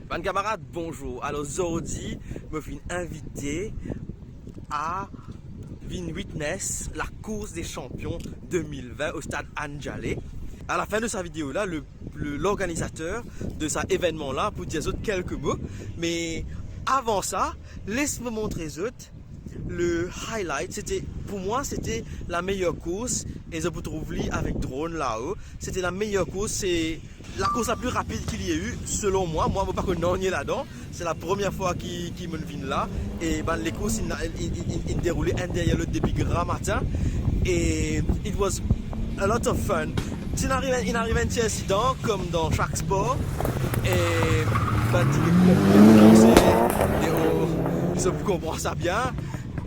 Mes camarades, bonjour. Alors aujourd'hui, je me suis invité à witness la course des champions 2020 au stade Anjalay. À la fin de sa vidéo là, l'organisateur de cet événement là pour dire quelques mots. Mais avant ça, laisse-moi montrer le highlight. Pour moi, c'était la meilleure course. Et je vous trouve avec drone là-haut. C'était la meilleure course. C'est la course la plus rapide qu'il y ait eu, selon moi. Moi, je ne veux pas qu'on en est là-dedans. C'est la première fois qu'il me vient là. Et ben, les courses, ils déroulaient un derrière l'autre depuis grand matin. Et it was a lot of fun. Il arrive un petit incident, comme dans chaque sport. Et ben, je comprends ça bien.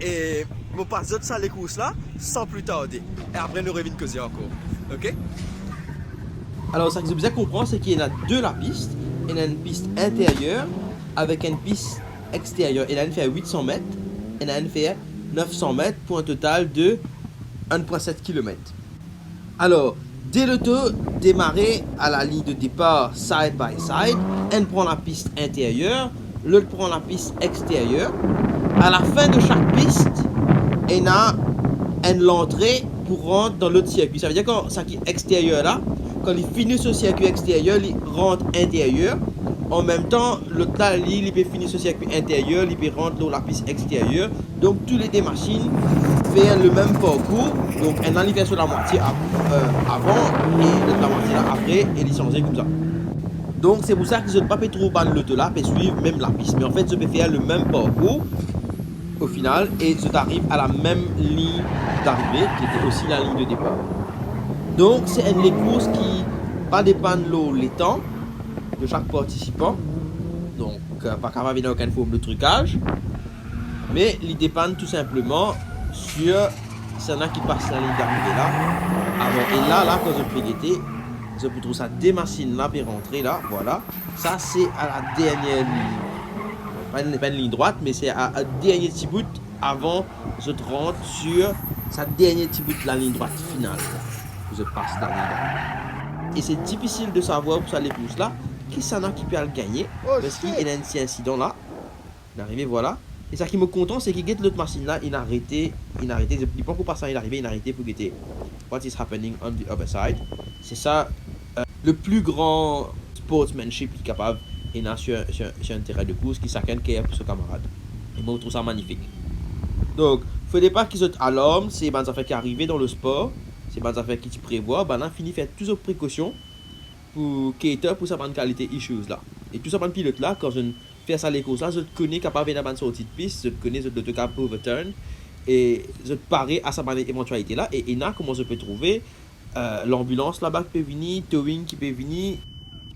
Et on passe ça les courses là sans plus tarder. Et après nous revenons causer encore. Ok? Alors ça que j'ai bien comprendre, c'est qu'il y en a deux la piste. Il y a une piste intérieure avec une piste extérieure. Il y en a une fait 800 mètres. Il y en a une fait 900 mètres pour un total de 1,7 km. Alors, dès le taux démarrer à la ligne de départ side by side, un prend la piste intérieure, l'autre prend la piste extérieure. À la fin de chaque piste, il y a l'entrée pour rentrer dans l'autre circuit. Ça veut dire que quand ça qui est extérieur là, quand il finit ce circuit extérieur, il rentre intérieur. En même temps, l'autre là, il peut finir ce circuit intérieur, il peut rentrer dans la piste extérieure. Donc, toutes les deux machines font le même parcours. Donc, un il fait sur la moitié avant et l'autre la moitié là après, et il change comme ça. Donc, c'est pour ça que je ne peux pas trop ban l'autre là, pour suivre même la piste. Mais en fait, je peux faire le même parcours au final et je t'arrive à la même ligne d'arrivée qui était aussi la ligne de départ. Donc, c'est une des courses qui pas dépendre les temps de chaque participant. Donc, pas capable d'avoir aucune forme de trucage. Mais il dépend tout simplement sur s'il y en a qui passent la ligne d'arrivée là. Alors, et là, quand je peux guetter, je peux trouver ça des machines là pour rentrer là. Voilà. Ça, c'est à la dernière ligne. Pas une ligne droite, mais c'est à un dernier petit bout avant je rentre sur sa dernière petit bout de la ligne droite finale. Je passe la ligne droite. Et c'est difficile de savoir pour ça les courses là qui s'en a qui peut le gagner. Parce qu'il y a un petit incident là. Il est arrivé, voilà. Et ça qui me content, c'est qu'il guette l'autre machine là. Il a arrêté. Il ne dit pas pour passer, il est arrivé, il a arrêté pour guetter. What is happening on the other side? C'est ça le plus grand sportsmanship qui est capable. Et là, sur un terrain de course qui s'acquiert pour ce camarade. Et moi, je trouve ça magnifique. Donc, il ne faudrait pas qu'ils soient à l'homme. C'est des affaires qui arrivent dans le sport. C'est des affaires qui tu prévois. Ben là, fini faire toutes les précautions pour cater pour sa bonne qualité issues là. Et tout ça, bonne pilote là, quand je fais ça les courses là, je te connais capable de faire une sortie de piste. Je te connais, je te capable de overturn. Et je te parais à sa bonne éventualité là. Et là, comment je peux trouver l'ambulance là-bas qui peut venir, towing qui peut venir.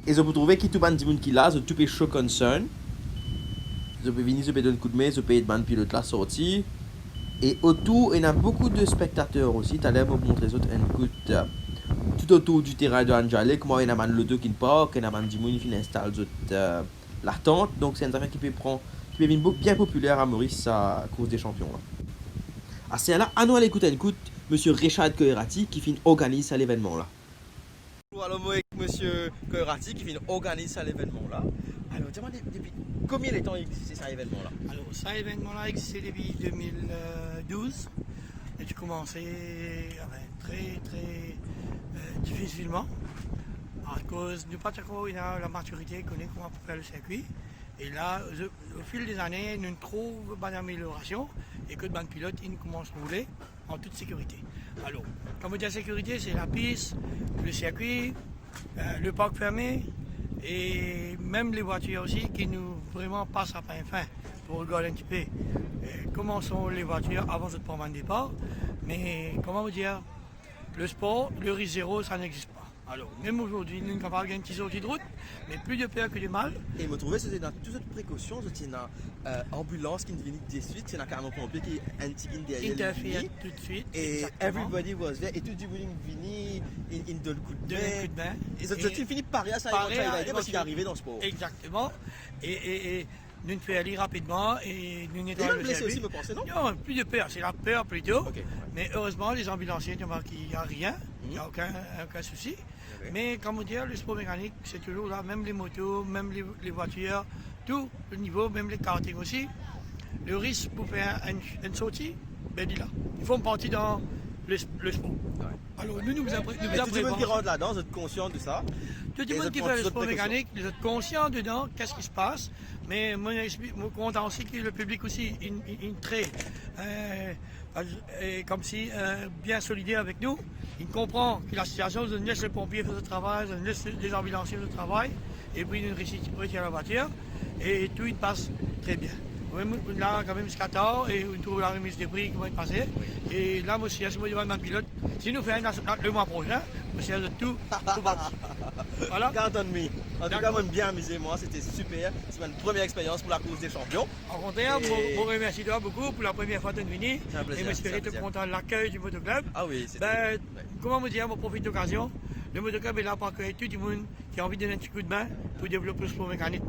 Et je peux trouver qui tout le monde qui là, je peux show concern. Je peux venir, je peux donner un coup de main, je peux être ban pilote là sorti. Et autour, il y a beaucoup de spectateurs aussi. Tu as l'air de me montrer un coup tout autour du terrain de Anjalay. Comment il y a un l'auto qui part, il y a un du monde qui installe la tente. Donc c'est une affaire qui peut venir bien populaire à Maurice à cause des champions. Là. Ah, c'est là, à nous aller écouter monsieur Richard Koerati qui organise à l'événement là. Alors moi avec monsieur Koerati qui organise à l'événement là. Alors dis-moi depuis combien de temps existe cet événement là? Alors cet événement là existe depuis 2012 et j'ai commencé très difficilement à cause du Pataco, il a la maturité, il connaît comment faire le circuit. Et là, au fil des années, nous trouve une amélioration et que le banc pilote, il commence à rouler en toute sécurité. Alors, quand on dit sécurité, c'est la piste, le circuit, le parc fermé et même les voitures aussi qui nous vraiment passent à pain fin pour regarder un petit peu comment sont les voitures avant de prendre un départ. Mais comment vous dire, le sport, le risque zéro, ça n'existe pas. Alors, même aujourd'hui, nous sommes capables de gagner une petite sortie de route, mais plus de peur que de mal. Et me trouver, c'était dans toutes les précautions, c'était une ambulance qui nous venait de suite, c'est un camion pompier qui est un petit derrière. Interfère tout de suite. Et exactement. everybody was there, et tout le monde venait, il donne coup de main. Et ça finit par rien, ça parce qu'il est arrivé dans le sport. Exactement. Et nous fait aller rapidement et nous Et nettoyons le le blessé circuit. aussi, me pensez, non? Non, plus de peur, c'est la peur plutôt. Ok, ouais. Mais heureusement, les ambulanciers, tu vois qu'il n'y a rien, il n'y a aucun souci. Ok. Mais comme on dit, le sport mécanique, c'est toujours là, même les motos, même les voitures, tout le niveau, même les karting aussi. Le risque pour faire une sortie, ben il est là. Il faut me partir dans le sport. Ouais. Alors nous Et tout le monde qui rentre là-dedans, vous êtes conscient de ça? tout le Et monde vous qui prenez fait le toutes sport les précautions. mécanique, vous êtes conscient dedans, qu'est-ce qui se passe. Mais moi, je suis content aussi que le public aussi, il très, comme si, bien solidaire avec nous. Il comprend que la situation, je laisse les pompiers faire le travail, je laisse les ambulanciers faire le travail, et puis nous retire la voiture, et tout il passe très bien. Même là, quand même, jusqu'à tard, et on trouve la remise des prix qui va être passée. Et là, moi, si je me demande ma pilote, si nous faisons le mois prochain, monsieur de tout pour battre. Voilà. Count on me. En tout cas, D'accord. moi, bien amusé, moi, c'était super. C'est ma première expérience pour la course des champions. En contraire, Et- je vous remercie beaucoup pour la première fois de venir. C'est un plaisir, Et j'espère c'est un être plaisir. content de l'accueil du motoclub. Ah oui, c'était... Ben, ouais. comment vous dire, je profite de l'occasion. Le motoclub est là pour accueillir tout le monde qui a envie de donner un petit coup de main pour développer le sport mécanique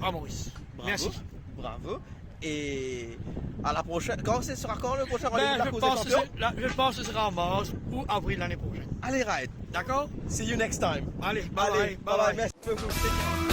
à Maurice. Bravo. Merci. Bravo. Et à la prochaine. Quand ce sera quand le prochain rendez-vous de Ben, la je course des pense, champions? je pense que ce sera en mars ou avril l'année prochaine. Allez, ride. D'accord? See you next time. Allez, Allez, bye bye. Merci beaucoup.